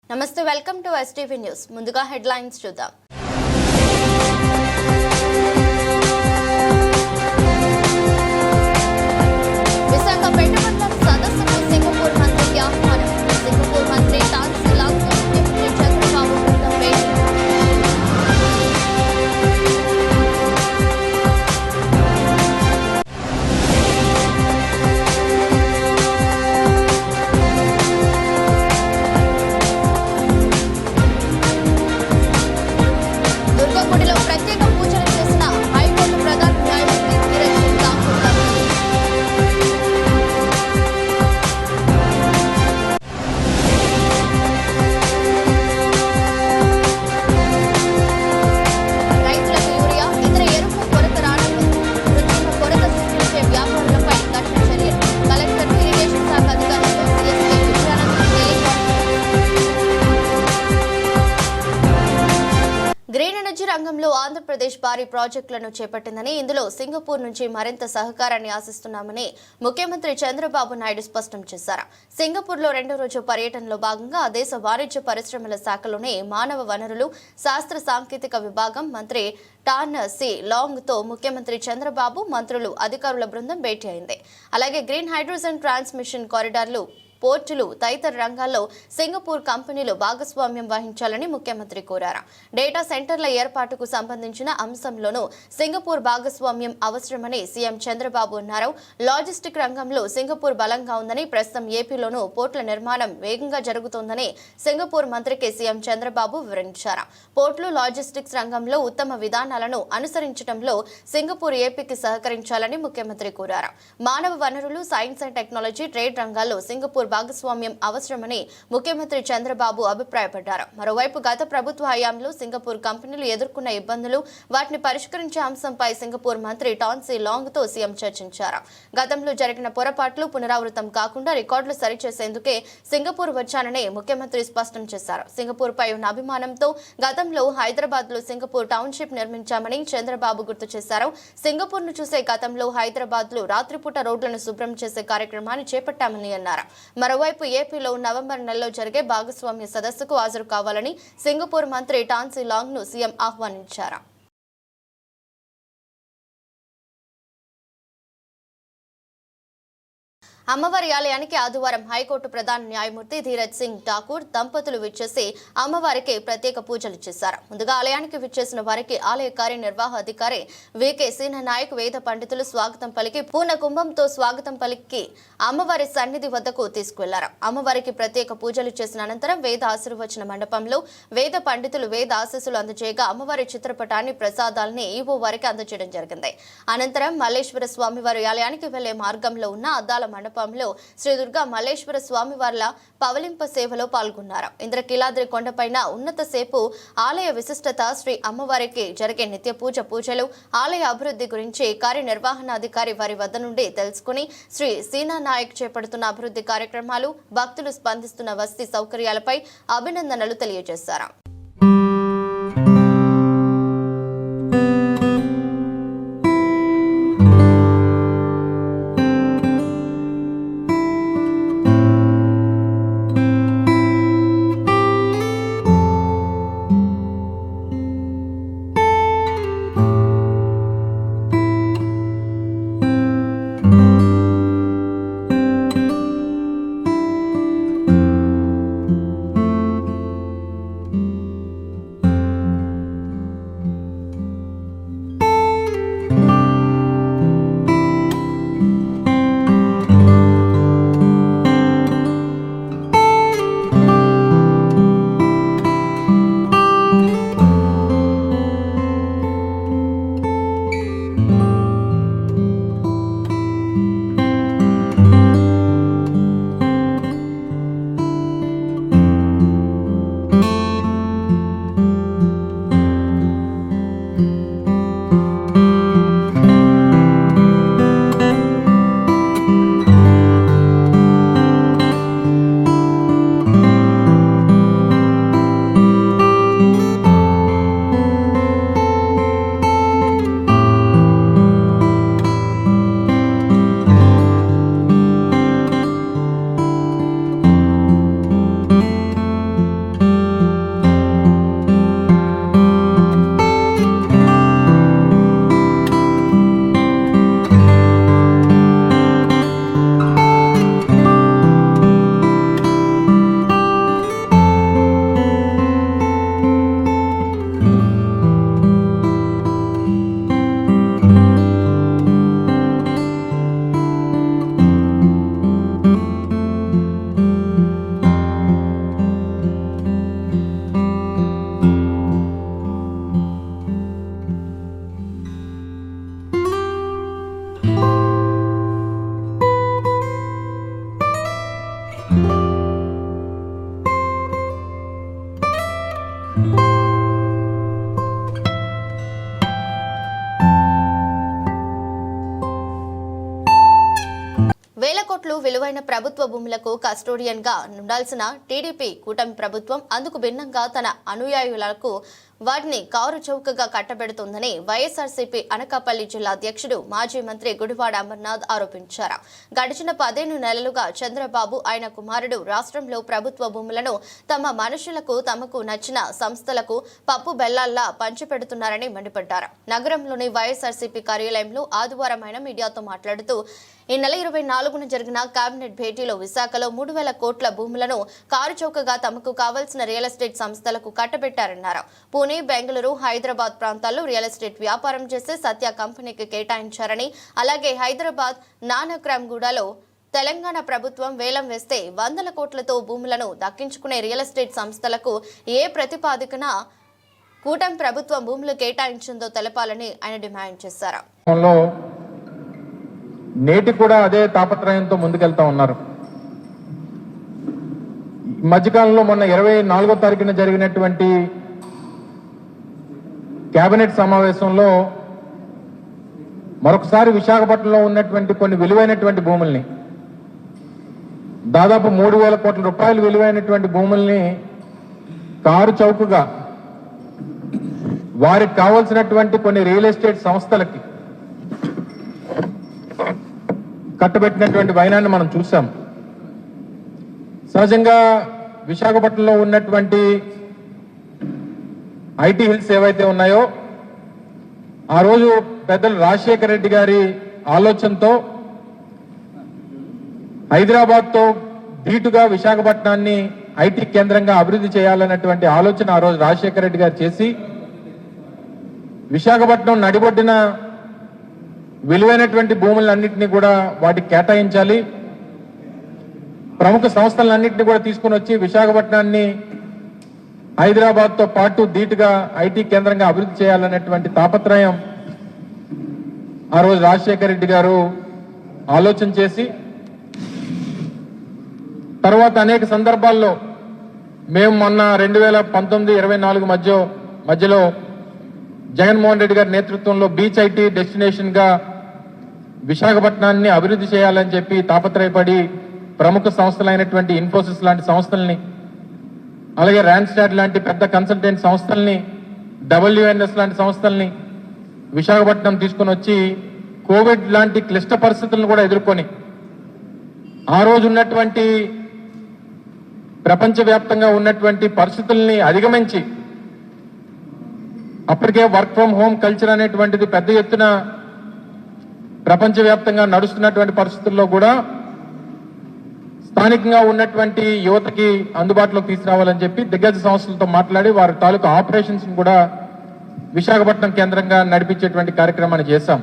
నమస్తే, welcome to STV news. ముందుగా headlines చూద్దాం. విశాఖ పెట్టుబడుల సదస్సుకు సింగపూర్ మంత్రికి ఆహ్వానం. సింగపూర్ మంత్రి టాన్ సి లాంగ్ ముఖ్యమంత్రి చంద్రబాబు బృందం భేటీ. దుర్గగుడిలో ప్రత్యేక పూజలు చేసిన హైకోర్టు ప్రధాన న్యాయమూర్తి ధీరజ్ సింగ్ ఠాకూర్. రైతులకు యూరియా, ఇతర ఎరువుల కొరత రావడంతో కృత్రిమ కొరత సృష్టించే వ్యాపారులపై కఠిన చర్యలు. కలెక్టర్, ఇరిగేషన్ శాఖ అధికారులతో సీఎస్కే విజయానంద్ గ్రీన్ ఎనర్జీ రంగంలో ఆంధ్రప్రదేశ్ భారీ ప్రాజెక్టులను చేపట్టిందని, ఇందులో సింగపూర్ నుంచి మరింత సహకారాన్ని ఆశిస్తున్నామని ముఖ్యమంత్రి చంద్రబాబు నాయుడు స్పష్టం చేశారు. సింగపూర్లో 2వ రోజు పర్యటనలో భాగంగా ఆ దేశ వాణిజ్య పరిశ్రమల శాఖలోని మానవ వనరులు, శాస్త్ర సాంకేతిక విభాగం మంత్రి టాన్ సి లాంగ్ తో ముఖ్యమంత్రి చంద్రబాబు, మంత్రులు, అధికారుల బృందం భేటీ అయింది. అలాగే గ్రీన్ హైడ్రోజన్ ట్రాన్స్మిషన్ కారిడార్లు, పోర్టులు తదితర రంగాల్లో సింగపూర్ కంపెనీలు భాగస్వామ్యం వహించాలని ముఖ్యమంత్రి కోరారు. డేటా సెంటర్ల ఏర్పాటుకు సంబంధించిన అంశంలోనూ సింగపూర్ భాగస్వామ్యం అవసరమని సీఎం చంద్రబాబు అన్నారు. లాజిస్టిక్ రంగంలో సింగపూర్ బలంగా ఉందని, ప్రస్తుతం ఏపీలోనూ పోర్టుల నిర్మాణం వేగంగా జరుగుతోందని సింగపూర్ మంత్రికి సీఎం చంద్రబాబు వివరించారు. పోర్టులు, లాజిస్టిక్స్ రంగంలో ఉత్తమ విధానాలను అనుసరించడంలో సింగపూర్ ఏపీకి సహకరించాలని ముఖ్యమంత్రి కోరారు. మానవ వనరులు, సైన్స్ అండ్ టెక్నాలజీ, ట్రేడ్ రంగాల్లో సింగపూర్ భాగస్వామ్యం అవసరమని ముఖ్యమంత్రి చంద్రబాబు అభిప్రాయపడ్డారు. మరోవైపు గత ప్రభుత్వ హయాంలో సింగపూర్ కంపెనీలు ఎదుర్కొన్న ఇబ్బందులు, వాటిని పరిష్కరించే అంశంపై సింగపూర్ మంత్రి టాన్ సి లాంగ్ తో సీఎం చర్చించారు. గతంలో జరిగిన పొరపాట్లు పునరావృతం కాకుండా రికార్డులు సరిచేసేందుకే సింగపూర్ వచ్చానని ముఖ్యమంత్రి స్పష్టం చేశారు. సింగపూర్ పై ఉన్న అభిమానంతో గతంలో హైదరాబాద్ లో సింగపూర్ టౌన్షిప్ నిర్మించామని చంద్రబాబు గుర్తు చేశారు. సింగపూర్ ను చూసే గతంలో హైదరాబాద్ లో రాత్రిపూట రోడ్లను శుభ్రం చేసే కార్యక్రమాన్ని చేపట్టామని అన్నారు. మరోవైపు ఏపీలో నవంబర్ నెలలో జరిగే భాగస్వామ్య సదస్సుకు హాజరు కావాలని సింగపూర్ మంత్రి టాన్ సి లాంగ్ ను సీఎం ఆహ్వానించారు. అమ్మవారి ఆలయానికి ఆదివారం హైకోర్టు ప్రధాన న్యాయమూర్తి ధీరజ్ సింగ్ ఠాకూర్ దంపతులు విచ్చేసి అమ్మవారికి ప్రత్యేక పూజలు చేశారు. ముందుగా ఆలయానికి విచ్చేసిన వారికి ఆలయ కార్యనిర్వాహ అధికారి వికే సీనా నాయక్ వేద పండితులు స్వాగతం పలికి పూర్ణ కుంభంతో స్వాగతం పలికి అమ్మవారి సన్నిధి వద్దకు తీసుకువెళ్లారు. అమ్మవారికి ప్రత్యేక పూజలు చేసిన అనంతరం వేద ఆశీర్వచన మండపంలో వేద పండితులు వేద ఆశీస్సులు అందజేయగా అమ్మవారి చిత్రపటాన్ని, ప్రసాదాలని ఈవో వారికి అందజేయడం జరిగింది. అనంతరం మల్లేశ్వర స్వామివారి ఆలయానికి వెళ్లే మార్గంలో ఉన్న అద్దాల మండపంలో శ్రీ దుర్గా మల్లేశ్వర స్వామివార్ల పవలింప సేవలో పాల్గొన్నారు. ఇంద్రకీలాద్రి కొండపైన ఉన్నత సేపు ఆలయ విశిష్టత, శ్రీ అమ్మవారికి జరిగే నిత్య పూజలు, ఆలయ అభివృద్ధి గురించి కార్యనిర్వహణాధికారి వారి వద్ద నుండి తెలుసుకుని శ్రీ సీనా నాయక్ చేపడుతున్న అభివృద్ధి కార్యక్రమాలు, భక్తులు స్పందిస్తున్న వసతి సౌకర్యాలపై అభినందనలు తెలియజేశారు. కోట్లు విలువైన ప్రభుత్వ భూములకు కస్టోడియన్ గా ఉండాల్సిన టీడీపీ కూటమి ప్రభుత్వం అందుకు భిన్నంగా తన అనుయాయులకు వాటిని కారు చౌకగా కట్టబెడుతోందని వైఎస్ఆర్సీపీ అనకాపల్లి జిల్లా అధ్యక్షుడు మాజీ మంత్రి గుడివాడ అమర్నాథ్ ఆరోపించారు. గడిచిన 15 నెలలుగా చంద్రబాబు ఆయన కుమారుడు రాష్ట్రంలో ప్రభుత్వ భూములను తమ మనుషులకు తమకు నచ్చిన సంస్థలకు పప్పు బెల్లాల్లా పంచిపెడుతున్నారని మండిపడ్డారు. నగరంలోని వైఎస్ఆర్సీపీ కార్యాలయంలో ఆదివారం ఆయన మీడియాతో మాట్లాడుతూ ఈ నెల 24న జరిగిన కేబినెట్ భేటీలో విశాఖలో 3,000 కోట్ల భూములను కారు చౌకగా తమకు కావాల్సిన రియల్ ఎస్టేట్ సంస్థలకు కట్టబెట్టారన్నారు. పూణే, బెంగళూరు, హైదరాబాద్ ప్రాంతాల్లో రియల్ ఎస్టేట్ వ్యాపారం చేసే సత్య కంపెనీకి కేటాయించారని, అలాగే హైదరాబాద్ నానక్రామ్గూడలో తెలంగాణ ప్రభుత్వం వేలం వేస్తే 100 కోట్లతో భూములను దక్కించుకునే రియల్ ఎస్టేట్ సంస్థలకు ఏ ప్రతిపాదికన కూటమి ప్రభుత్వం భూములు కేటాయించిందో తెలపాలని ఆయన డిమాండ్ చేశారు. నేటి కూడా అదే తాపత్రయంతో ముందుకెళ్తా ఉన్నారు. మధ్యకాలంలో మొన్న 24వ తారీఖున జరిగినటువంటి కేబినెట్ సమావేశంలో మరొకసారి విశాఖపట్నంలో ఉన్నటువంటి కొన్ని విలువైనటువంటి భూముల్ని, దాదాపు 3,000 కోట్ల రూపాయలు విలువైనటువంటి భూముల్ని కారు చౌకగా వారికి కావాల్సినటువంటి కొన్ని రియల్ ఎస్టేట్ సంస్థలకి కట్టబెట్టినటువంటి వైనాన్ని మనం చూసాం. సహజంగా విశాఖపట్నంలో ఉన్నటువంటి ఐటీ హిల్స్ ఏవైతే ఉన్నాయో ఆ రోజు పెద్దలు రాజశేఖర రెడ్డి గారి ఆలోచనతో హైదరాబాద్తో ధీటుగా విశాఖపట్నాన్ని ఐటీ కేంద్రంగా అభివృద్ధి చేయాలన్నటువంటి ఆలోచన ఆ రోజు రాజశేఖర రెడ్డి గారు చేసి విశాఖపట్నం నడిబొడ్డిన విలువైనటువంటి భూములన్నింటినీ కూడా వాటికి కేటాయించాలి, ప్రముఖ సంస్థలన్నింటినీ కూడా తీసుకుని వచ్చి విశాఖపట్నాన్ని హైదరాబాద్తో పాటు ధీటుగా ఐటీ కేంద్రంగా అభివృద్ధి చేయాలనేటువంటి తాపత్రయం ఆ రోజు రాజశేఖర రెడ్డి గారు ఆలోచన చేసి, తర్వాత అనేక సందర్భాల్లో మేము మొన్న 2019-24 మధ్యలో జగన్మోహన్ రెడ్డి గారి నేతృత్వంలో బీచ్ ఐటీ డెస్టినేషన్ గా విశాఖపట్నాన్ని అభివృద్ధి చేయాలని చెప్పి తాపత్రయపడి ప్రముఖ సంస్థలైనటువంటి ఇన్ఫోసిస్ లాంటి సంస్థల్ని, అలాగే ర్యాన్స్టాడ్ లాంటి పెద్ద కన్సల్టెంట్ సంస్థల్ని, WNS లాంటి సంస్థల్ని విశాఖపట్నం తీసుకుని వచ్చి కోవిడ్ లాంటి క్లిష్ట పరిస్థితులను కూడా ఎదుర్కొని ఆ రోజు ఉన్నటువంటి ప్రపంచవ్యాప్తంగా ఉన్నటువంటి పరిస్థితుల్ని అధిగమించి అప్పటికే వర్క్ ఫ్రం హోమ్ కల్చర్ అనేటువంటిది పెద్ద ఎత్తున ప్రపంచవ్యాప్తంగా నడుస్తున్నటువంటి పరిస్థితుల్లో కూడా స్థానికంగా ఉన్నటువంటి యువతకి అందుబాటులోకి తీసుకురావాలని చెప్పి దిగ్గజ సంస్థలతో మాట్లాడి వారి తాలూకు ఆపరేషన్స్ కూడా విశాఖపట్నం కేంద్రంగా నడిపించేటువంటి కార్యక్రమాన్ని చేశాం.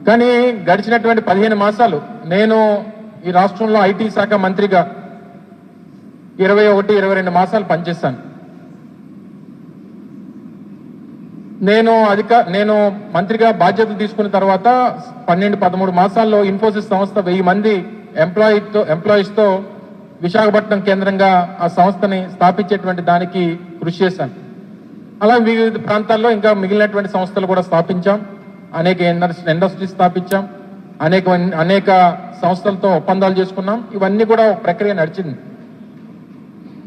కానీ గడిచినటువంటి 15 మాసాలు నేను ఈ రాష్ట్రంలో ఐటీ శాఖ మంత్రిగా 21-22 మాసాలు పనిచేశాను. నేను మంత్రిగా బాధ్యతలు తీసుకున్న తర్వాత 12-13 మాసాల్లో ఇన్ఫోసిస్ సంస్థ 1000 మంది ఎంప్లాయీస్ తో విశాఖపట్నం కేంద్రంగా ఆ సంస్థని స్థాపించేటువంటి దానికి కృషి చేశాను. అలా వివిధ ప్రాంతాల్లో ఇంకా మిగిలినటువంటి సంస్థలు కూడా స్థాపించాం, అనేక ఇండస్ట్రీస్ స్థాపించాం, అనేక సంస్థలతో ఒప్పందాలు చేసుకున్నాం. ఇవన్నీ కూడా ఒక ప్రక్రియ నడిచింది.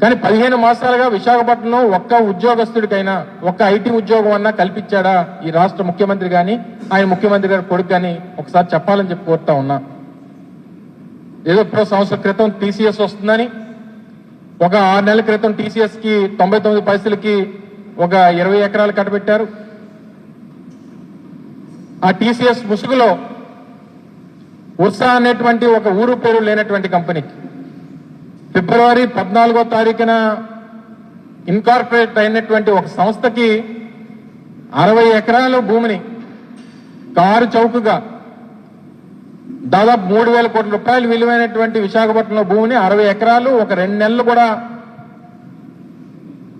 కానీ 15 మాసాలుగా విశాఖపట్నంలో ఒక్క ఉద్యోగస్తుడికైనా ఒక్క ఐటీ ఉద్యోగం అన్నా కల్పించాడా ఈ రాష్ట్ర ముఖ్యమంత్రి కానీ ఆయన ముఖ్యమంత్రి గారి కొడుకు కానీ ఒకసారి చెప్పాలని చెప్పి కోరుతా ఉన్నా. ఏదో ఇప్పుడు సంవత్సరం క్రితం TCS వస్తుందని ఒక 6 నెలల క్రితం TCS కి 99 పైసలకి ఒక 20 ఎకరాలు కట్టబెట్టారు. ఆ TCS ముసుగులో ఉర్సా అనేటువంటి ఒక ఊరు పేరు లేనటువంటి కంపెనీకి ఫిబ్రవరి 14వ తారీఖున ఇన్కార్పొరేట్ అయినటువంటి ఒక సంస్థకి 60 ఎకరాల భూమిని కారు చౌకగా దాదాపు 3,000 కోట్ల రూపాయలు విలువైనటువంటి విశాఖపట్నంలో భూమిని 60 ఎకరాలు ఒక 2 నెలలు కూడా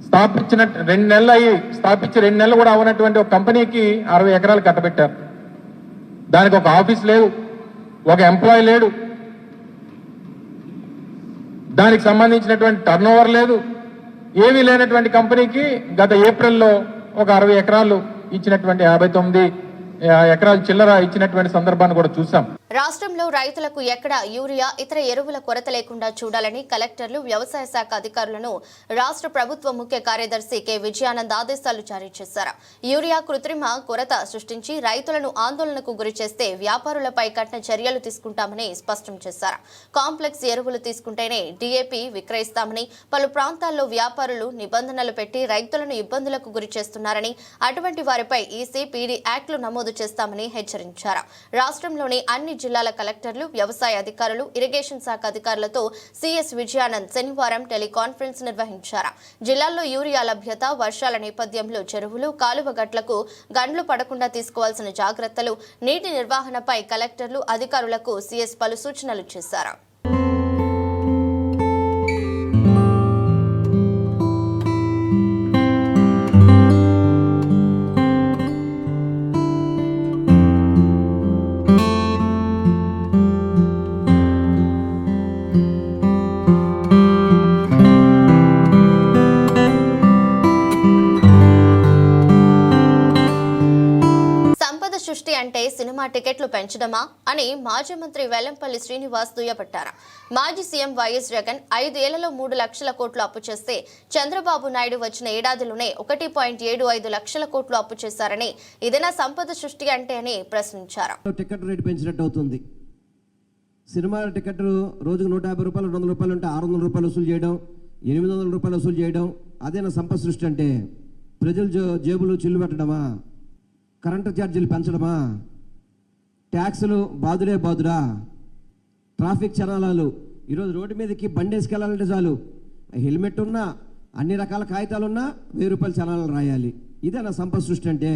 స్థాపించి 2 నెలలు కూడా అవనటువంటి ఒక కంపెనీకి 60 ఎకరాలు కట్టబెట్టారు. దానికి ఒక ఆఫీస్ లేదు, ఒక ఎంప్లాయీ లేడు, దానికి సంబంధించినటువంటి టర్నోవర్ లేదు, ఏమీ లేనటువంటి కంపెనీకి గత ఏప్రిల్లో ఒక 60 ఎకరాలు ఇచ్చినటువంటి 59 ఎకరాలు చిల్లర ఇచ్చినటువంటి సందర్భాన్ని కూడా చూసాం. రాష్ట్రంలో రైతులకు ఎక్కడ యూరియా ఇతర ఎరువుల కొరత లేకుండా చూడాలని కలెక్టర్లు వ్యవసాయ శాఖ అధికారులను రాష్ట్ర ప్రభుత్వ ముఖ్య కార్యదర్శి కె విజయానంద్ ఆదేశాలు జారీ చేశారు. యూరియా కృత్రిమ కొరత సృష్టించి రైతులను ఆందోళనకు గురిచేస్తే వ్యాపారులపై కఠిన చర్యలు తీసుకుంటామని స్పష్టం చేశారు. కాంప్లెక్స్ ఎరువులు తీసుకుంటేనే డీఏపీ విక్రయిస్తామని, పలు ప్రాంతాల్లో వ్యాపారులు నిబంధనలు పెట్టి రైతులను ఇబ్బందులకు గురి చేస్తున్నారని, అటువంటి వారిపై ఈసీ పీడీ యాక్ట్లు నమోదు చేస్తామని హెచ్చరించారు. రాష్ట్రంలోని అన్ని జిల్లాల కలెక్టర్లు, వ్యవసాయ అధికారులు, ఇరిగేషన్ శాఖ అధికారులతో సీఎస్ విజయానంద్ శనివారం టెలికాన్ఫరెన్స్ నిర్వహించారు. జిల్లాల్లో యూరియా లభ్యత, వర్షాల నేపథ్యంలో చెరువులు, కాలువ గట్లకు గండ్లు పడకుండా తీసుకోవాల్సిన జాగ్రత్తలు, నీటి నిర్వహణపై కలెక్టర్లు, అధికారులకు సీఎస్ పలు సూచనలు చేశారు. సృష్టి అంటే సినిమా టికెట్లు పెంచడమా అని మాజీ మంత్రి వెల్లంపల్లి శ్రీనివాస్ దుయ్యబట్టారు. మాజీ సీఎం వైఎస్ జగన్ 5 ఏళ్లలో 3 లక్షల కోట్లు అప్పు చేస్తే చంద్రబాబు నాయుడు వచ్చిన ఏడాదిలోనే 1.75 లక్షల కోట్లు అప్పు చేశారని, ఇదేనా సంపద సృష్టి అంటే అని ప్రశ్నించారు. టికెట్ రేటు పెంచినట్టు అవుతుంది. సినిమా టికెట్ రోజుకు 150 రూపాయలు, 200 రూపాయలు ఉంటే 600 రూపాయలు వసూలు చేయడం, 800 రూపాయలు వసూలు చేయడం, అదేనా సంపద సృష్టి అంటే? ప్రజల జేబులు చిల్లు పెట్టడమా? కరెంటు ఛార్జీలు పెంచడమా? ట్యాక్సులు బాదురా? ట్రాఫిక్ చలానాలు, ఈరోజు రోడ్డు మీదకి బండి వేసుకెళ్ళాలంటే చాలు, హెల్మెట్ ఉన్నా, అన్ని రకాల కాగితాలున్నా 1000 రూపాయలు చలానాలు రాయాలి. ఇదే నా సంపద సృష్టి అంటే?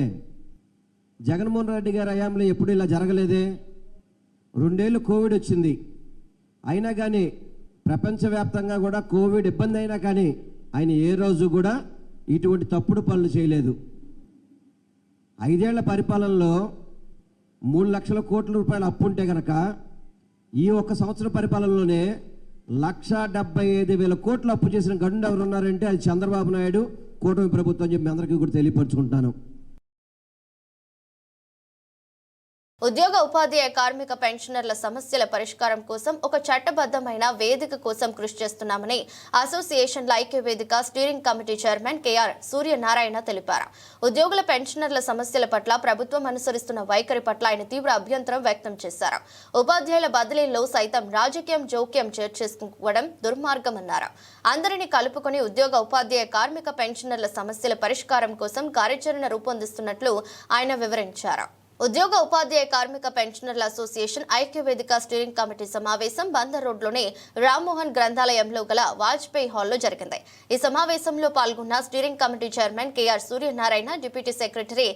జగన్మోహన్ రెడ్డి గారి హయాంలో ఎప్పుడు ఇలా జరగలేదే. 2 ఏళ్ళు కోవిడ్ వచ్చింది, అయినా కానీ ప్రపంచవ్యాప్తంగా కూడా కోవిడ్ ఇబ్బంది అయినా కానీ ఆయన ఏ రోజు కూడా ఇటువంటి తప్పుడు పనులు చేయలేదు. 5 ఏళ్ల పరిపాలనలో 3 లక్షల కోట్ల రూపాయలు అప్పు ఉంటే కనుక ఈ 1 సంవత్సరం పరిపాలనలోనే 1,75,000 కోట్లు అప్పు చేసిన గండు ఎవరు ఉన్నారంటే అది చంద్రబాబు నాయుడు, కూటమి ప్రభుత్వం చెప్పి అందరికీ కూడా తెలియపరుచుకుంటాను. ఉద్యోగ ఉపాధ్యాయ కార్మిక పెన్షనర్ల సమస్యల పరిష్కారం కోసం ఒక చట్టబద్దమైన వేదిక కోసం కృషి చేస్తున్నామని అసోసియేషన్ల ఐక్య వేదిక steering committee chairman K R Suryanarayana తెలిపారు. ఉద్యోగుల పెన్షనర్ల సమస్యల పట్ల ప్రభుత్వం అనుసరిస్తున్న వైఖరి పట్ల ఆయన తీవ్ర అభ్యంతరం వ్యక్తం చేశారు. ఉపాధ్యాయుల బదిలీల్లో సైతం రాజకీయం జోక్యం చేసుకోవడం దుర్మార్గమన్నారు. అందరినీ కలుపుకొని ఉద్యోగ ఉపాధ్యాయ కార్మిక పెన్షనర్ల సమస్యల పరిష్కారం కోసం కార్యాచరణ రూపొందిస్తున్నట్లు ఆయన వివరించారు. ఉద్యోగ ఉపాధ్యాయ కార్మిక పెన్షనర్ల అసోసియేషన్ ఐక్య వేదిక స్టీరింగ్ కమిటీ సమావేశం బందర్ రోడ్లోని రామ్మోహన్ గ్రంథాలయంలో గల వాజ్పేయి హాల్లో జరిగింది. ఈ సమావేశంలో పాల్గొన్న steering committee chairman K R Suryanarayana, deputy secretary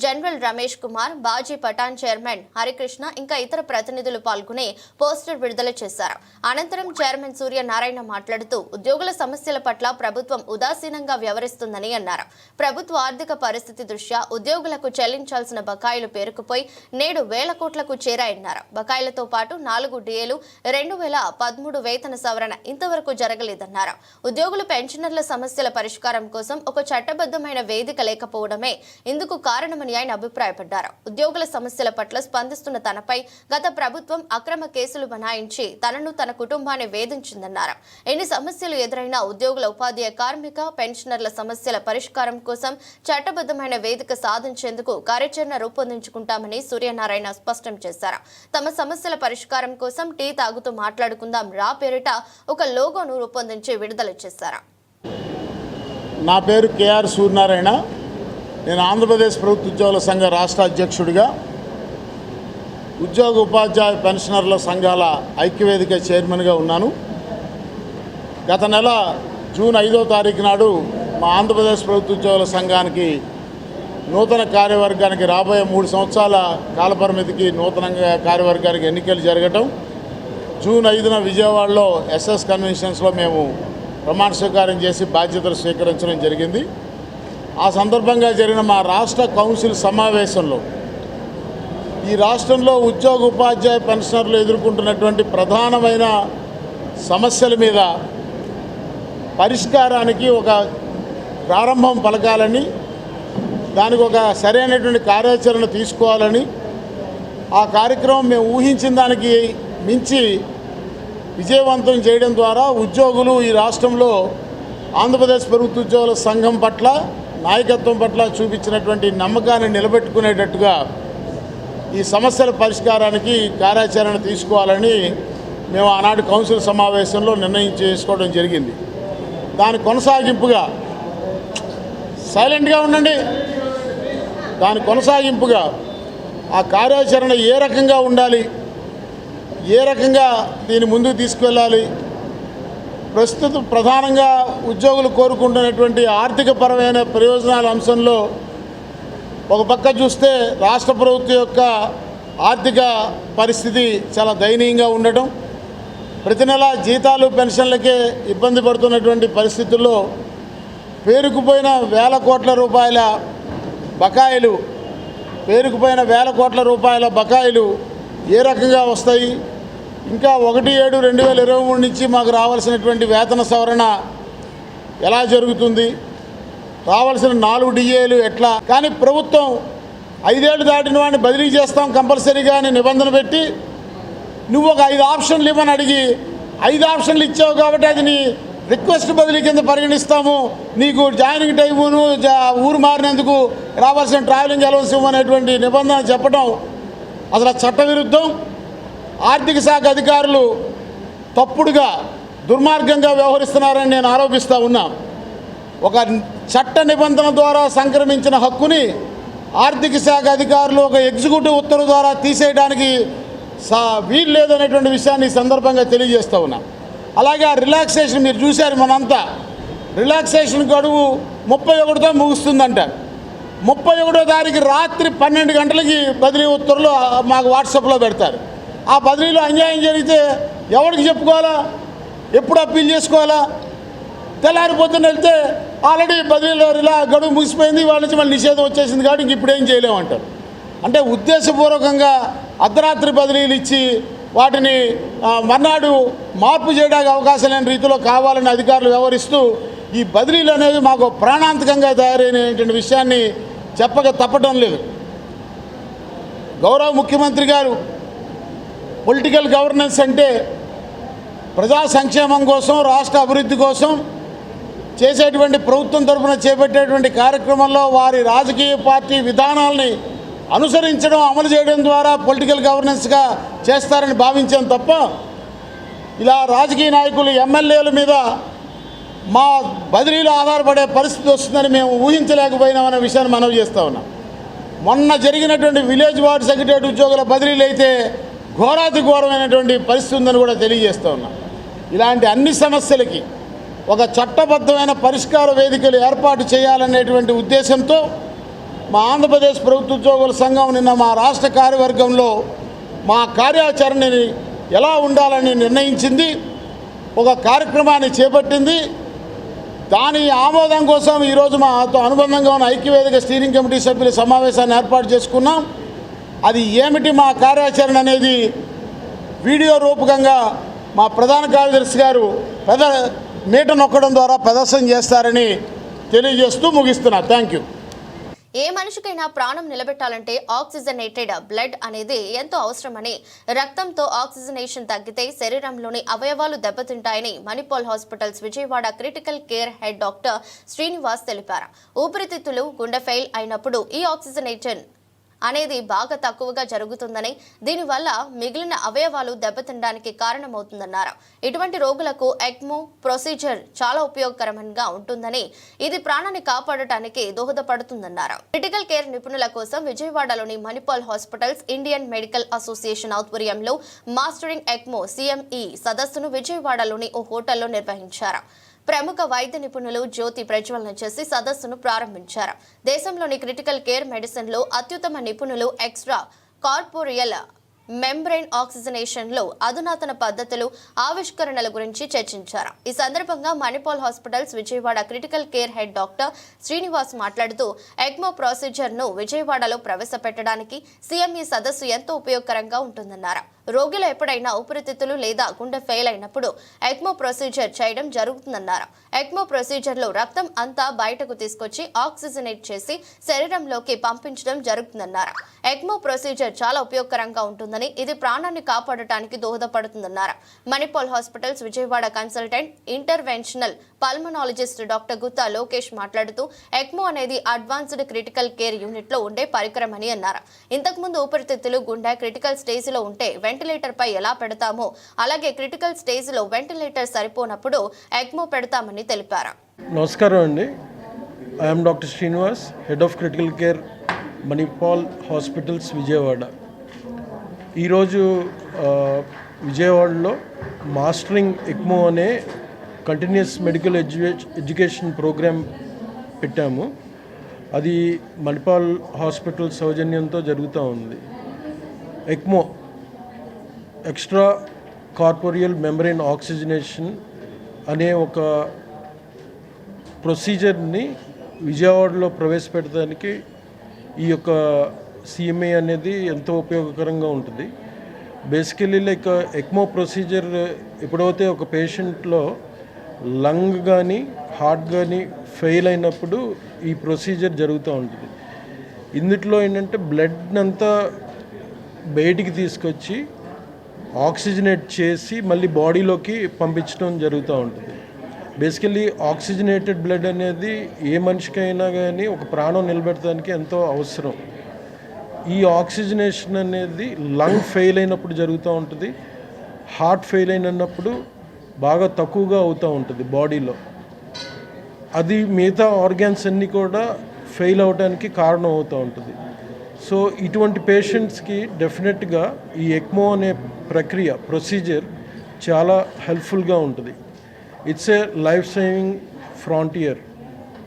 general Ramesh Kumar, Baji Pathan chairman Harikrishna ఇంకా ఇతర ప్రతినిధులు పాల్గొని పోస్టర్ విడుదల చేశారు. అనంతరం చైర్మన్ సూర్యనారాయణ మాట్లాడుతూ ఉద్యోగుల సమస్యల పట్ల ప్రభుత్వం ఉదాసీనంగా వ్యవహరిస్తుందని అన్నారు. ప్రభుత్వ ఆర్థిక పరిస్థితి దృష్ట్యా ఉద్యోగులకు చెల్లించాల్సిన బకాయిలు పేరుకుపోయి నేడు 1000 కోట్లకు చేరాయన్నారు. బకాయిలతో పాటు 4 డిఏలు, 2013 వేతన సవరణ ఇంతవరకు జరగలేదన్నారు. ఉద్యోగులు పెన్షనర్ల సమస్యల పరిష్కారం కోసం ఒక చట్టబద్దమైన వేదిక లేకపోవడమే ఇందుకు కారణమని ఆయన అభిప్రాయపడ్డారు. ఉద్యోగుల సమస్యల పట్ల స్పందిస్తున్న తనపై గత ప్రభుత్వం అక్రమ కేసులు బనాయించి తనను, తన కుటుంబాన్ని వేధించిందన్నారు. ఎన్ని సమస్యలు ఎదురైనా ఉద్యోగుల ఉపాధ్యాయ కార్మిక పెన్షనర్ల సమస్యల పరిష్కారం కోసం చట్టబద్దమైన వేదిక సాధించేందుకు కార్యాచరణ రూపొందించుకుంటామని సూర్యనారాయణ స్పష్టం చేశారు. తమ సమస్యల పరిష్కారం కోసం టీ తాగుతూ మాట్లాడుకుందాం రా పేరిట ఒక లోగోను రూపొందించి విడుదల చేశారు. నా పేరు కేఆర్ సూర్యనారాయణ. నేను ఆంధ్రప్రదేశ్ ప్రభుత్వ ఉద్యోగుల సంఘ రాష్ట్ర అధ్యక్షుడిగా, ఉద్యోగ ఉపాధ్యాయ పెన్షనర్ల సంఘాల ఐక్యవేదిక చైర్మన్గా ఉన్నాను. గత నెల జూన్ 5వ తారీఖు నాడు మా ఆంధ్రప్రదేశ్ ప్రభుత్వ ఉద్యోగుల సంఘానికి నూతన కార్యవర్గానికి రాబోయే 3 సంవత్సరాల కాలపరిమితికి నూతనంగా కార్యవర్గానికి ఎన్నికలు జరగటం, జూన్ 5న విజయవాడలో ఎస్ఎస్ కన్వెన్షన్స్లో మేము ప్రమాణ స్వీకారం చేసి బాధ్యతలు స్వీకరించడం జరిగింది. ఆ సందర్భంగా జరిగిన మా రాష్ట్ర కౌన్సిల్ సమావేశంలో ఈ రాష్ట్రంలో ఉద్యోగ ఉపాధ్యాయ పెన్షనర్లు ఎదుర్కొంటున్నటువంటి ప్రధానమైన సమస్యల మీద పరిష్కారానికి ఒక ప్రారంభం పలకాలని, దానికి ఒక సరైనటువంటి కార్యాచరణ తీసుకోవాలని ఆ కార్యక్రమం మేము ఊహించిన దానికి మించి విజయవంతం చేయడం ద్వారా ఉద్యోగులు ఈ రాష్ట్రంలో ఆంధ్రప్రదేశ్ ప్రభుత్వ ఉద్యోగుల సంఘం పట్ల నాయకత్వం పట్ల చూపించినటువంటి నమ్మకాన్ని నిలబెట్టుకునేటట్టుగా ఈ సమస్యల పరిష్కారానికి కార్యాచరణ తీసుకోవాలని మేము ఆనాడు కౌన్సిల్ సమావేశంలో నిర్ణయం చేసుకోవడం జరిగింది. దాని కొనసాగింపుగా సైలెంట్గా ఉండండి. దాని కొనసాగింపుగా ఆ కార్యాచరణ ఏ రకంగా ఉండాలి, ఏ రకంగా దీన్ని ముందుకు తీసుకువెళ్ళాలి, ప్రస్తుతం ప్రధానంగా ఉద్యోగులు కోరుకుంటున్నటువంటి ఆర్థికపరమైన ప్రయోజనాల అంశంలో ఒక పక్క చూస్తే రాష్ట్ర ప్రభుత్వం యొక్క ఆర్థిక పరిస్థితి చాలా దయనీయంగా ఉండటం, ప్రతి నెల జీతాలు పెన్షన్లకే ఇబ్బంది పడుతున్నటువంటి పరిస్థితుల్లో పేరుకుపోయిన వేల కోట్ల రూపాయల బకాయిలు ఏ రకంగా వస్తాయి, ఇంకా 1/7/2023 నుంచి మాకు రావాల్సినటువంటి వేతన సవరణ ఎలా జరుగుతుంది, రావాల్సిన 4 డిఏలు ఎట్లా, కానీ ప్రభుత్వం 5 ఏళ్ళు దాటిన వాడిని బదిలీ చేస్తాం కంపల్సరీగా అని నిబంధన పెట్టి నువ్వు ఒక 5 ఆప్షన్లు ఇవ్వని అడిగి 5 ఆప్షన్లు ఇచ్చావు కాబట్టి అది నీ రిక్వెస్ట్ బదిలీ కింద పరిగణిస్తాము, నీకు జాయినింగ్ టైమును ఊరు మారినందుకు రావాల్సిన ట్రావెలింగ్ అలవెన్స్ ఇవ్వనేటువంటి నిబంధన చెప్పడం అసలు చట్టవిరుద్ధం. ఆర్థిక శాఖ అధికారులు తప్పుడుగా దుర్మార్గంగా వ్యవహరిస్తున్నారని నేను ఆరోపిస్తూ ఉన్నా. ఒక చట్ట నిబంధన ద్వారా సంక్రమించిన హక్కుని ఆర్థిక శాఖ అధికారులు ఒక ఎగ్జిక్యూటివ్ ఉత్తర్వు ద్వారా తీసేయడానికి వీలు లేదనేటువంటి విషయాన్ని ఈ సందర్భంగా తెలియజేస్తూ ఉన్నా. అలాగే ఆ రిలాక్సేషన్ మీరు చూశారు, మనంతా రిలాక్సేషన్ గడువు 31తో ముగుస్తుందంట. 31వ తారీఖు రాత్రి 12 గంటలకి బదిలీ ఉత్తర్వులు మాకు వాట్సాప్లో పెడతారు. ఆ బదిలీలో అన్యాయం జరిగితే ఎవరికి చెప్పుకోవాలా, ఎప్పుడు అప్పీల్ చేసుకోవాలా? తెల్లారి పొద్దున్న వెళ్తే ఆల్రెడీ బదిలీలో గడువు ముగిసిపోయింది, వాళ్ళ నుంచి మళ్ళీ నిషేధం వచ్చేసింది కాబట్టి ఇంక ఇప్పుడు ఏం చేయలేమంటారు. అంటే ఉద్దేశపూర్వకంగా అర్ధరాత్రి బదిలీలు ఇచ్చి వాటిని మర్నాడు మార్పు చేయడానికి అవకాశం లేని రీతిలో కావాలని అధికారులు వ్యవహరిస్తూ ఈ బదిలీలు అనేది మాకు ప్రాణాంతకంగా తయారైనటువంటి విషయాన్ని చెప్పక తప్పడం లేదు. గౌరవ ముఖ్యమంత్రి గారు పొలిటికల్ గవర్నెన్స్ అంటే ప్రజా సంక్షేమం కోసం, రాష్ట్ర అభివృద్ధి కోసం చేసేటువంటి ప్రభుత్వం తరఫున చేపట్టేటువంటి కార్యక్రమంలో వారి రాజకీయ పార్టీ విధానాలని అనుసరించడం, అమలు చేయడం ద్వారా పొలిటికల్ గవర్నెన్స్గా చేస్తారని భావించాం తప్ప ఇలా రాజకీయ నాయకులు ఎమ్మెల్యేల మీద మా బదిలీలు ఆధారపడే పరిస్థితి వస్తుందని మేము ఊహించలేకపోయినామనే విషయాన్ని మనవి చేస్తూ ఉన్నాం. మొన్న జరిగినటువంటి విలేజ్ వార్డు సెక్రటరీ ఉద్యోగుల బదిలీలు అయితే ఘోరాతి ఘోరమైనటువంటి పరిస్థితి ఉందని కూడా తెలియజేస్తూ ఉన్నాం. ఇలాంటి అన్ని సమస్యలకి ఒక చట్టబద్ధమైన పరిష్కార వేదికలు ఏర్పాటు చేయాలనేటువంటి ఉద్దేశంతో మా ఆంధ్రప్రదేశ్ ప్రభుత్వ ఉద్యోగుల సంఘం నిన్న మా రాష్ట్ర కార్యవర్గంలో మా కార్యాచరణని ఎలా ఉండాలని నిర్ణయించింది, ఒక కార్యక్రమాన్ని చేపట్టింది. దాని ఆమోదం కోసం ఈరోజు మాతో అనుబంధంగా ఉన్న ఐక్యవేదిక స్టీరింగ్ కమిటీ సభ్యుల సమావేశాన్ని ఏర్పాటు చేసుకున్నాం. అది ఏమిటి మా కార్యాచరణ అనేది వీడియో రూపకంగా మా ప్రధాన కార్యదర్శి గారు మీట నొక్కడం ద్వారా ప్రదర్శన చేస్తారని తెలియజేస్తూ ముగిస్తున్నా. Thank you. ఏ మనిషికైనా ప్రాణం నిలబెట్టాలంటే ఆక్సిజనేటెడ్ బ్లడ్ అనేది ఎంతో అవసరమని, రక్తంతో ఆక్సిజనేషన్ తగ్గితే శరీరంలోని అవయవాలు దెబ్బతింటాయని Manipal hospitals Vijayawada critical care head doctor Srinivas తెలిపారు. ఊపిరితిత్తులు, గుండె ఫెయిల్ అయినప్పుడు ఈ ఆక్సిజనేషన్ అనేది బాగా తక్కువగా జరుగుతుందని, దీనివల్ల మిగిలిన అవయవాలు దెబ్బతినడానికి కారణమవుతుందన్నారు. ఇటువంటి రోగులకు ఎక్మో ప్రొసీజర్ చాలా ఉపయోగకరంగా ఉంటుందని, ఇది ప్రాణాన్ని కాపాడటానికి దోహదపడుతుందన్నారు. క్రిటికల్ కేర్ నిపుణుల కోసం విజయవాడలోని Manipal hospitals Indian medical association ఆధ్వర్యంలో మాస్టరింగ్ ఎక్మో CME సదస్సును విజయవాడలోని ఓ హోటల్లో నిర్వహించారు. ప్రముఖ వైద్య నిపుణులు జ్యోతి ప్రజ్వలన చేసి సదస్సును ప్రారంభించారు. దేశంలోని క్రిటికల్ కేర్ మెడిసిన్ లో అత్యుత్తమ నిపుణులు ఎక్స్ట్రా కార్పోరియల్ మెంబ్రెయిన్ ఆక్సిజనేషన్ లో అధునాతన పద్ధతులు, ఆవిష్కరణల గురించి చర్చించారు. ఈ సందర్భంగా Manipal hospitals Vijayawada critical care head doctor Srinivas మాట్లాడుతూ ఎక్మో ప్రొసీజర్ ను విజయవాడలో ప్రవేశపెట్టడానికి CME సదస్సు ఎంతో ఉపయోగకరంగా ఉంటుందన్నారు. రోగిలో ఎప్పుడైనా ఊపిరితిత్తులు లేదా గుండె ఫెయిల్ అయినప్పుడు ఎక్మో ప్రొసీజర్ చేయడం జరుగుతుందన్నారు. ఎక్మో ప్రొసీజర్ లో రక్తం అంతా బయటకు తీసుకొచ్చి ఆక్సిజనేట్ చేసి శరీరంలోకి పంపించడం జరుగుతుందన్నారు. ఎక్మో ప్రొసీజర్ చాలా ఉపయోగకరంగా ఉంటుందని, ఇది ప్రాణాన్ని కాపాడటానికి దోహదపడుతుందన్నారు. Manipal hospitals Vijayawada consultant interventional pulmonologist doctor Gutta Lokesh మాట్లాడుతూ ఎక్మో అనేది అడ్వాన్స్డ్ క్రిటికల్ కేర్ యూనిట్ లో ఉండే పరికరం అని అన్నారు. ఇంతకుముందు ఊపిరితిత్తులు, గుండె క్రిటికల్ స్టేజ్ లో ఉంటే వెంటిలేటర్ పై ఎలా పెడతామో అలాగే క్రిటికల్ స్టేజ్ లో వెంటిలేటర్ సరిపోనప్పుడు ఎక్మో పెడతామని తెలిపారు. నమస్కారం అండి. I'm doctor Srinivas, head of critical care Manipal hospitals Vijayawada. ఈరోజు విజయవాడలో మాస్టరింగ్ ఎక్మో అనే కంటిన్యూస్ మెడికల్ ఎడ్యుకేషన్ ప్రోగ్రామ్ పెట్టాము. అది మణిపాల్ హాస్పిటల్ సౌజన్యంతో జరుగుతూ ఉంది. ECMO extra corporeal membrane oxygenation అనే ఒక ప్రొసీజర్ని విజయవాడలో ప్రవేశపెట్టడానికి ఈ యొక్క సిఎంఏ అనేది ఎంతో ఉపయోగకరంగా ఉంటుంది. బేసికలీ లైక్ ఎక్మో ప్రొసీజర్ ఎప్పుడైతే ఒక పేషెంట్లో లంగ్ కానీ హార్ట్ కానీ ఫెయిల్ అయినప్పుడు ఈ ప్రొసీజర్ జరుగుతూ ఉంటుంది. ఇందులో ఏంటంటే బ్లడ్ అంతా బయటికి తీసుకొచ్చి ఆక్సిజనేట్ చేసి మళ్ళీ బాడీలోకి పంపించడం జరుగుతూ ఉంటుంది. బేసికలీ ఆక్సిజనేటెడ్ బ్లడ్ అనేది ఏ మనిషికైనా కానీ ఒక ప్రాణం నిలబెట్టడానికి ఎంతో అవసరం. ఈ ఆక్సిజనేషన్ అనేది లంగ్ ఫెయిల్ అయినప్పుడు జరుగుతూ ఉంటుంది, హార్ట్ ఫెయిల్ అయినప్పుడు బాగా తక్కువగా అవుతూ ఉంటుంది బాడీలో. అది మిగతా ఆర్గాన్స్ అన్నీ కూడా ఫెయిల్ అవడానికి కారణం అవుతూ ఉంటుంది. సో ఇటువంటి పేషెంట్స్కి డెఫినెట్గా ఈ ఎక్మో అనే ప్రొసీజర్ చాలా హెల్ప్ఫుల్గా ఉంటుంది. It's a life saving frontier.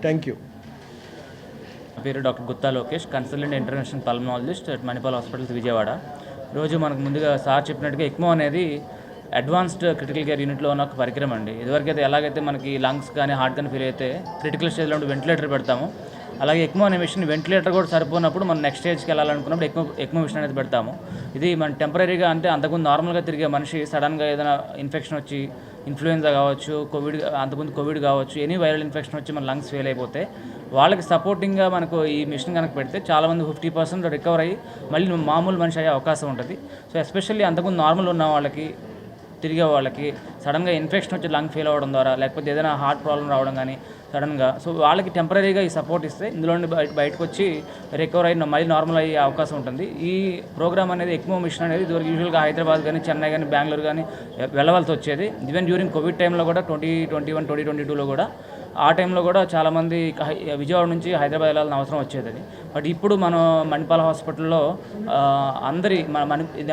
Thank you. నా పేరు doctor Gutta Lokesh, consultant international pulmonologist at Manipal hospitals Vijayawada. రోజు మనకు ముందుగా సార్ చెప్పినట్టుగా ఎక్మో అనేది అడ్వాన్స్డ్ క్రిటికల్ కేర్ యూనిట్లో ఉన్న ఒక పరికరం అండి. ఇదివరకైతే ఎలాగైతే మనకి లంగ్స్ కానీ హార్ట్ కానీ ఫెయిల్ అయితే క్రిటికల్ స్టేజ్లో ఉండి వెంటిలేటర్ పెడతాము, అలాగే ఎక్మో అనే మిషన్ వెంటిలేటర్ కూడా సరిపోయినప్పుడు మనం నెక్స్ట్ స్టేజ్కి వెళ్ళాలనుకున్నప్పుడు ఎక్మో మిషన్ అనేది పెడతాము. ఇది మన టెంపరీగా అంటే అంతకుముందు నార్మల్గా తిరిగే మనిషి సడన్గా ఏదైనా ఇన్ఫెక్షన్ వచ్చి, ఇన్ఫ్లుయెన్జా కావచ్చు, అంతకుముందు కోవిడ్ కావచ్చు, ఎనీ వైరల్ ఇన్ఫెక్షన్ వచ్చి మన లంగ్స్ ఫెయిల్ అయిపోతే వాళ్ళకి సపోర్టింగ్గా మనకు ఈ మిషన్ కనుక పెడితే చాలామంది 50% రికవర్ అయ్యి మళ్ళీ మామూలు మనిషి అయ్యే అవకాశం ఉంటుంది. సో ఎస్పెషల్లీ అంతకుముందు నార్మల్ ఉన్న వాళ్ళకి, తిరిగే వాళ్ళకి సడన్గా ఇన్ఫెక్షన్ వచ్చి లంగ్ ఫెయిల్ అవ్వడం ద్వారా, లేకపోతే ఏదైనా హార్ట్ ప్రాబ్లం రావడం కానీ సడన్గా, సో వాళ్ళకి టెంపరీగా ఈ సపోర్ట్ ఇస్తే ఇందులో బయటకు వచ్చి రికవర్ అయ్యి మళ్ళీ నార్మల్ అయ్యే అవకాశం ఉంటుంది. ఈ ప్రోగ్రామ్ అనేది ఎక్మో మిషన్ అనేది యూజువల్గా హైదరాబాద్ కానీ, చెన్నై కానీ, బెంగళూరు కానీ వెళ్ళవలసి వచ్చేది. ఈవెన్ డ్యూరింగ్ కోవిడ్ టైంలో కూడా 2021, 2022లో కూడా ఆ టైంలో కూడా చాలామంది విజయవాడ నుంచి హైదరాబాద్ వెళ్ళాలని అవసరం వచ్చేది. బట్ ఇప్పుడు మనం మణిపాల్ హాస్పిటల్లో అందరి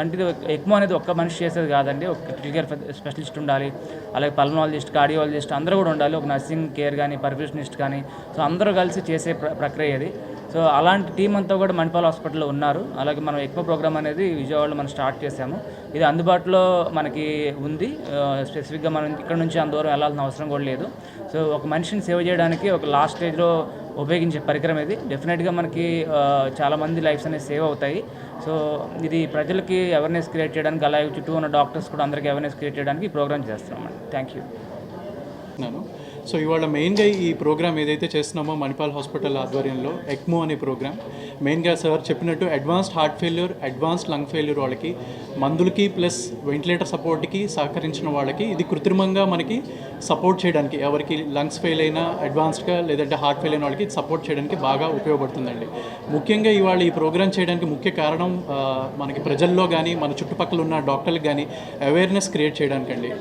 అంటే ఎక్మో అనేది ఒక్క మనిషి చేసేది కాదండి. ఒక క్రిటికల్ కేర్ స్పెషలిస్ట్ ఉండాలి, అలాగే పల్మనాలజిస్ట్, కార్డియాలజిస్ట్ అందరూ కూడా ఉండాలి, ఒక నర్సింగ్ కేర్ కానీ, పర్ఫ్యూషనిస్ట్ కానీ, సో అందరూ కలిసి చేసే ప్రక్రియ ఇది. సో అలాంటి టీం అంతా కూడా మణిపాల్ హాస్పిటల్లో ఉన్నారు. అలాగే మనం ఎక్మో ప్రోగ్రామ్ అనేది విజయవాడలో మనం స్టార్ట్ చేసాము. ఇది అందుబాటులో మనకి ఉంది. స్పెసిఫిక్గా మనం ఇక్కడ నుంచి అంత దూరం వెళ్ళాల్సిన అవసరం కూడా లేదు. సో ఒక మనిషిని సేవ్ చేయడానికి ఒక లాస్ట్ స్టేజ్లో ఉపయోగించే పరికరం ఇది. డెఫినెట్గా మనకి చాలామంది లైఫ్స్ అనేవి సేవ్ అవుతాయి. సో ఇది ప్రజలకి అవేర్నెస్ క్రియేట్ చేయడానికి, అలాగే చుట్టూ ఉన్న డాక్టర్స్ కూడా అందరికీ అవేర్నెస్ క్రియేట్ చేయడానికి ఈ ప్రోగ్రామ్ చేస్తున్నామండి. Thank you. సో ఇవాళ మెయిన్గా ఈ ప్రోగ్రామ్ ఏదైతే చేస్తున్నామో మణిపాల్ హాస్పిటల్ ఆధ్వర్యంలో ఎక్మో అనే ప్రోగ్రామ్ మెయిన్గా సార్ చెప్పినట్టు advanced heart failure, advanced lung failure వాళ్ళకి మందులకి ప్లస్ వెంటిలేటర్ సపోర్ట్కి సహకరించిన వాళ్ళకి ఇది కృత్రిమంగా మనకి సపోర్ట్ చేయడానికి, ఎవరికి లంగ్స్ ఫెయిల్ అయినా అడ్వాన్స్డ్గా లేదంటే హార్ట్ ఫెయిల్ అయిన వాళ్ళకి సపోర్ట్ చేయడానికి బాగా ఉపయోగపడుతుందండి. ముఖ్యంగా ఇవాళ ఈ ప్రోగ్రామ్ చేయడానికి ముఖ్య కారణం మనకి ప్రజల్లో కానీ మన చుట్టుపక్కల ఉన్న డాక్టర్లకు కానీ అవేర్నెస్ క్రియేట్ చేయడానికండి.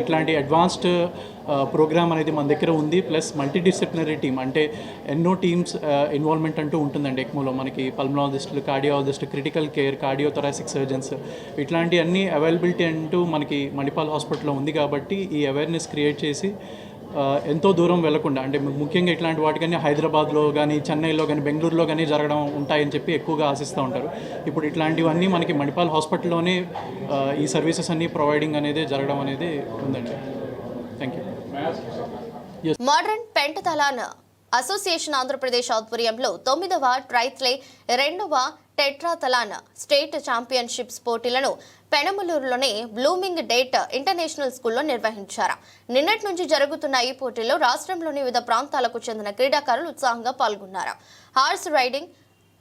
ఇట్లాంటి అడ్వాన్స్డ్ ప్రోగ్రామ్ అనేది మన దగ్గర ఉంది. ప్లస్ మల్టీడిసిప్లినరీ టీమ్ అంటే ఎన్నో టీమ్స్ ఇన్వాల్వ్మెంట్ అంటూ ఉంటుందండి ఎక్మోలో. మనకి పల్మనాలజిస్టులు, cardiologist, critical care, cardiothoracic surgeons ఇట్లాంటి అన్ని అవైలబిలిటీ అంటూ మనకి మణిపాల్ హాస్పిటల్లో ఉంది. కాబట్టి ఈ అవేర్నెస్ క్రియేట్ చేసి ఎంతో దూరం వెళ్లకుండా, అంటే ముఖ్యంగా ఇట్లాంటి వాటికన్నీ హైదరాబాద్లో కానీ, చెన్నైలో కానీ, బెంగళూరులో కానీ జరగడం ఉంటాయని చెప్పి ఎక్కువగా ఆశిస్తూ ఉంటారు. ఇప్పుడు ఇట్లాంటివన్నీ మనకి మణిపాల్ హాస్పిటల్లోనే ఈ సర్వీసెస్ అన్నీ ప్రొవైడింగ్ అనేది జరగడం అనేది ఉందండి. Thank you. Modern పెంటతలాన్ association Andhra Pradesh ఆధ్వర్యంలో 9వ ట్రైత్లే 2వ టెట్రాథలాన్ స్టేట్ ఛాంపియన్షిప్స్ పోటీలను పెనమలూరులోని బ్లూమింగ్ డేట్ ఇంటర్నేషనల్ స్కూల్లో నిర్వహించారు. నిన్నటి నుంచి జరుగుతున్న ఈ పోటీల్లో రాష్ట్రంలోని వివిధ ప్రాంతాలకు చెందిన క్రీడాకారులు ఉత్సాహంగా పాల్గొన్నారు. Horse riding,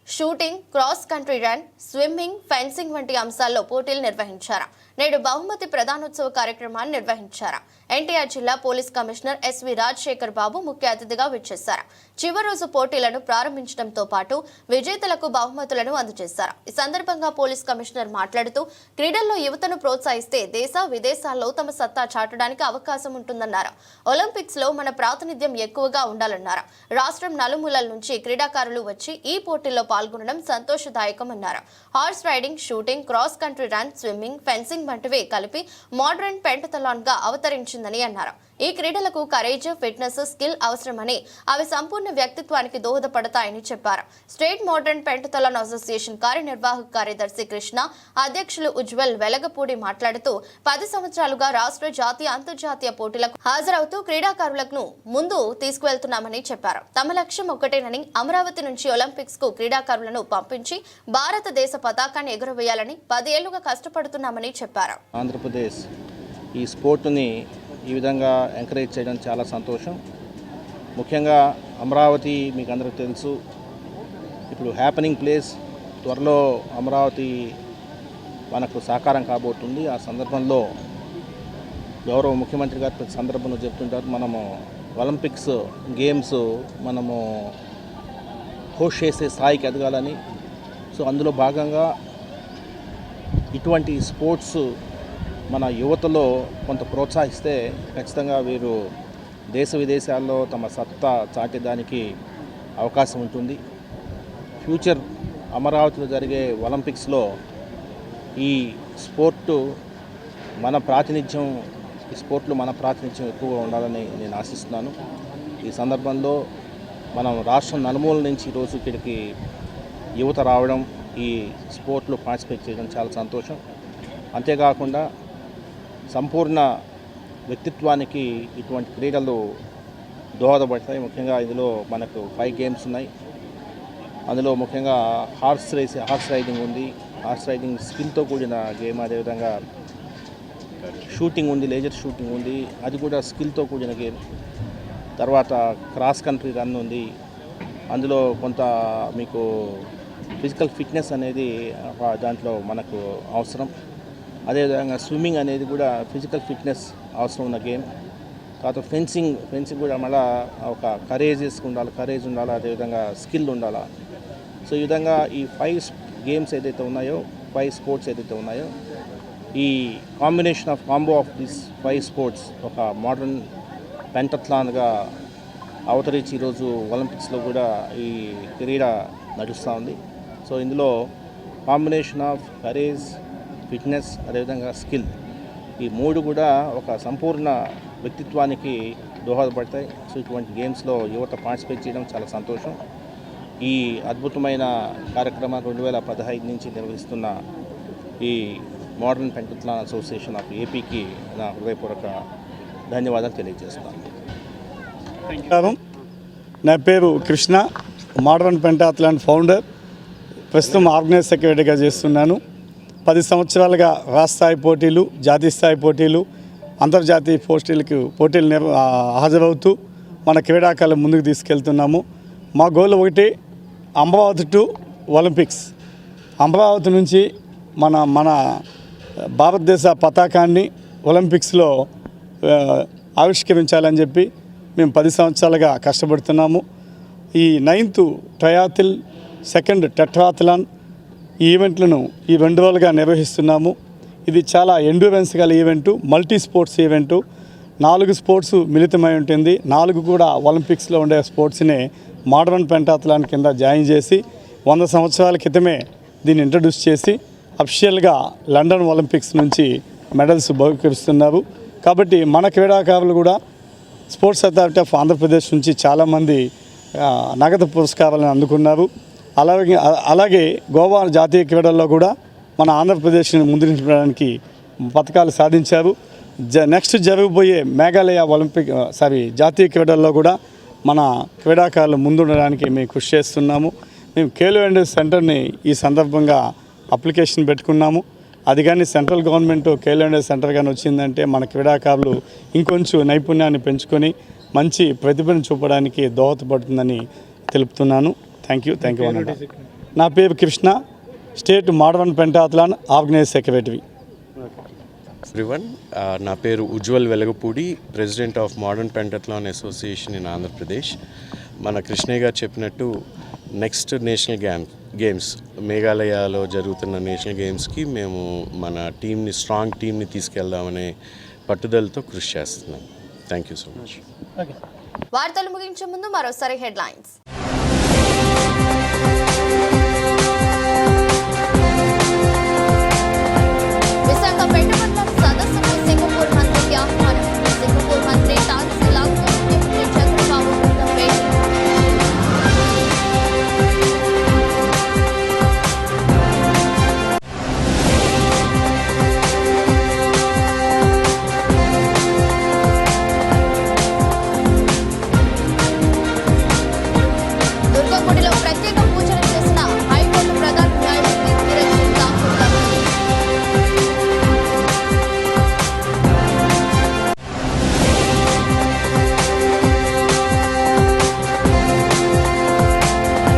shooting, cross country run, swimming, fencing వంటి అంశాల్లో పోటీలు నిర్వహించారు. నేడు బహుమతి ప్రదానోత్సవ కార్యక్రమాన్ని నిర్వహించారు. ఎన్టీఆర్ జిల్లా పోలీస్ కమిషనర్ ఎస్వి రాజశేఖర్ బాబు ముఖ్య అతిథిగా విచ్చేశారు. చివరి రోజు పోటీలను ప్రారంభించడంతో పాటు విజేతలకు బహుమతులను అందజేశారు. ఈ సందర్భంగా పోలీస్ కమిషనర్ మాట్లాడుతూ క్రీడల్లో యువతను ప్రోత్సహిస్తే దేశ విదేశాల్లో తమ సత్తా చాటడానికి అవకాశం ఉంటుందన్నారు. ఒలింపిక్స్ లో మన ప్రాతినిధ్యం ఎక్కువగా ఉండాలన్నారు. రాష్ట్రం నలుమూలల నుంచి క్రీడాకారులు వచ్చి ఈ పోటీల్లో పాల్గొనడం సంతోషదాయకమన్నారు. Horse riding, shooting, cross country run, swimming, fencing వంటివి కలిపి మోడర్న్ పెంటథలాన్ గా అవతరించిందని అన్నారు. ఈ క్రీడలకు కరేజ్, ఫిట్నెస్, స్కిల్ అవసరమని అవి సంపూర్ణ వ్యక్తిత్వానికి దోహదపడతాయని చెప్పారు. స్టేట్ మోడర్న్ పెంటథలాన్ అసోసియేషన్ కార్యనిర్వాహక కార్యదర్శి కృష్ణ, అధ్యక్షులు ఉజ్వల్ వెలగపూడి మాట్లాడుతూ 10 సంవత్సరాలుగా రాష్ట్ర, జాతీయ, అంతర్జాతీయ పోటీలకు హాజరవుతూ క్రీడాకారులను ముందు తీసుకువెళ్తున్నామని చెప్పారు. తమ లక్ష్యం ఒకటేనని, అమరావతి నుంచి ఒలింపిక్స్ కు క్రీడాకారులను పంపించి భారతదేశ పతాకాన్ని ఎగురవేయాలని 10 ఏళ్లుగా కష్టపడుతున్నామని చెప్పారు. ఆంధ్రప్రదేశ్ ఈ స్పోర్ట్ని ఈ విధంగా ఎంకరేజ్ చేయడం చాలా సంతోషం. ముఖ్యంగా అమరావతి మీకు అందరికీ తెలుసు, ఇప్పుడు హ్యాపెనింగ్ ప్లేస్. త్వరలో అమరావతి మనకు సాకారం కాబోతుంది. ఆ సందర్భంలో గౌరవ ముఖ్యమంత్రి గారు ప్రతి సందర్భంలో చెప్తుంటారు, మనము ఒలింపిక్స్ గేమ్స్ మనము హోస్ట్ చేసే స్థాయికి ఎదగాలని. సో అందులో భాగంగా ఇటువంటి స్పోర్ట్స్ మన యువతలో కొంత ప్రోత్సహిస్తే ఖచ్చితంగా వీరు దేశ విదేశాల్లో తమ సత్తా చాటేదానికి అవకాశం ఉంటుంది. ఫ్యూచర్ అమరావతిలో జరిగే ఒలింపిక్స్లో ఈ స్పోర్ట్లో మన ప్రాతినిధ్యం ఎక్కువగా ఉండాలని నేను ఆశిస్తున్నాను. ఈ సందర్భంలో మనం రాష్ట్రం నలుమూల నుంచి ఈరోజు ఇక్కడికి యువత రావడం, ఈ స్పోర్ట్లో పార్టిసిపేట్ చేయడం చాలా సంతోషం. అంతేకాకుండా సంపూర్ణ వ్యక్తిత్వానికి ఇటువంటి క్రీడలు దోహదపడతాయి. ముఖ్యంగా ఇందులో మనకు 5 గేమ్స్ ఉన్నాయి. అందులో ముఖ్యంగా హార్స్ రైడింగ్ ఉంది. హార్స్ రైడింగ్ స్కిల్తో కూడిన గేమ్. అదేవిధంగా షూటింగ్ ఉంది, లేజర్ షూటింగ్ ఉంది, అది కూడా స్కిల్తో కూడిన గేమ్. తర్వాత క్రాస్ కంట్రీ రన్ ఉంది. అందులో కొంత మీకు ఫిజికల్ ఫిట్నెస్ అనేది దాంట్లో మనకు అవసరం. అదేవిధంగా స్విమ్మింగ్ అనేది కూడా ఫిజికల్ ఫిట్నెస్ అవసరం ఉన్న గేమ్. తర్వాత ఫెన్సింగ్ కూడా మళ్ళీ ఒక కరేజ్ ఉండాలి, అదేవిధంగా స్కిల్ ఉండాలి. సో ఈ విధంగా ఈ 5 గేమ్స్ ఏదైతే ఉన్నాయో, 5 స్పోర్ట్స్ ఏదైతే ఉన్నాయో, ఈ కాంబో ఆఫ్ దిస్ 5 స్పోర్ట్స్ ఒక మోడర్న్ పెంటథలాన్గా అవతరించి ఈరోజు ఒలింపిక్స్లో కూడా ఈ క్రీడ నడుస్తూ ఉంది. సో ఇందులో కాంబినేషన్ ఆఫ్ కరేజ్, ఫిట్నెస్, అదేవిధంగా స్కిల్, ఈ 3 కూడా ఒక సంపూర్ణ వ్యక్తిత్వానికి దోహదపడతాయి. సో ఇటువంటి గేమ్స్లో యువత పార్టిసిపేట్ చేయడం చాలా సంతోషం. ఈ అద్భుతమైన కార్యక్రమం 2015 నుంచి నిర్వహిస్తున్న ఈ మోడర్న్ పెంటథలాన్ అసోసియేషన్ ఆఫ్ ఏపీకి నా హృదయపూర్వక ధన్యవాదాలు తెలియజేస్తున్నాను. నా పేరు కృష్ణ, మోడర్న్ పెంటాథలాన్ ఫౌండర్. ప్రస్తుతం ఆర్గనైజ్ సెక్రటరీగా చేస్తున్నాను. 10 సంవత్సరాలుగా రాష్ట్ర స్థాయి పోటీలు, జాతీయ స్థాయి పోటీలు, అంతర్జాతీయ పోటీలు హాజరవుతూ మన క్రీడాకారులు ముందుకు తీసుకెళ్తున్నాము. మా గోల్ ఒకటి, అమరావతి టు ఒలింపిక్స్. అమరావతి నుంచి మన భారతదేశ పతాకాన్ని ఒలింపిక్స్లో ఆవిష్కరించాలని చెప్పి మేము 10 సంవత్సరాలుగా కష్టపడుతున్నాము. ఈ 9th ట్రయాథిల్, 2nd టెట్రాథలాన్ ఈ ఈవెంట్లను ఈ 2 రోజులుగా నిర్వహిస్తున్నాము. ఇది చాలా ఎండ్యూరెన్స్ గల event, multi sports event. 4 sports మిళితమై ఉంటుంది. 4 కూడా ఒలింపిక్స్లో ఉండే స్పోర్ట్స్ని మోడర్న్ పెంటాథలాన్ కింద జాయిన్ చేసి 100 సంవత్సరాల క్రితమే దీన్ని ఇంట్రడ్యూస్ చేసి అఫిషియల్గా లండన్ ఒలింపిక్స్ నుంచి మెడల్స్ బహుకరిస్తున్నారు. కాబట్టి మన క్రీడాకారులు కూడా స్పోర్ట్స్ అథారిటీ ఆఫ్ ఆంధ్రప్రదేశ్ నుంచి చాలామంది నగదు పురస్కారాలను అందుకున్నారు. అలాగే గోవా జాతీయ క్రీడల్లో కూడా మన ఆంధ్రప్రదేశ్ని ముందు నిలపడానికి పథకాలు సాధించారు. నెక్స్ట్ జరగబోయే మేఘాలయ జాతీయ క్రీడల్లో కూడా మన క్రీడాకారులు ముందుండడానికి మేము కృషి చేస్తున్నాము. మేము ఖేలో ఇండియా సెంటర్ని ఈ సందర్భంగా అప్లికేషన్ పెట్టుకున్నాము. అది కానీ central government Khelo India centre కానీ వచ్చిందంటే మన క్రీడాకారులు ఇంకొంచెం నైపుణ్యాన్ని పెంచుకొని మంచి ప్రతిభను చూపడానికి దోహదపడుతుందని తెలుపుతున్నాను. Thank you. నా పేరు Krishna, state modern pentathlon organise secretary. Everyone, నా పేరు Ujjwal Velagapudi, president of modern pentathlon association in Andhra Pradesh. మన కృష్ణయ్య గారు చెప్పినట్టు నెక్స్ట్ నేషనల్ గేమ్స్ మేఘాలయలో జరుగుతున్న నేషనల్ గేమ్స్కి మేము మన స్ట్రాంగ్ టీమ్ని తీసుకెళ్దామనే పట్టుదలతో కృషి చేస్తున్నాం. Thank you so much. వార్తలు ముగించే ముందు మరోసారి హెడ్లైన్స్. విశాఖ పెట్టుబడుల సదస్సుకు సింగపూర్ మంత్రికి ఆహ్వానం. సింగపూర్ మంత్రి టాన్సీ లాంగ్తో ముఖ్యమంత్రి చంద్రబాబు బృందం భేటీ. దుర్గగుడిలో ప్రత్యేక పూజలు చేసిన హైకోర్టు ప్రధాన న్యాయమూర్తి ధీరజ్ సింగ్ ఠాకూర్.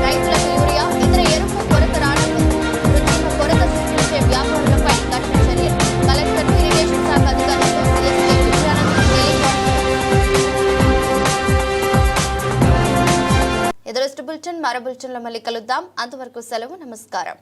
రైతులకు యూరియా, ఇతర ఎరువుల కొరత రావడంతో కృత్రిమ కొరత సృష్టించే వ్యాపారులపై కఠిన చర్యలు. కలెక్టర్, ఇరిగేషన్ శాఖ అధికారులతో సీఎస్కే విజయానంద్ ఎదురొస్ట్ బులెటిన్ మరో బులెటిన్లో మళ్ళీ కలుద్దాం. అంతవరకు సెలవు. నమస్కారం.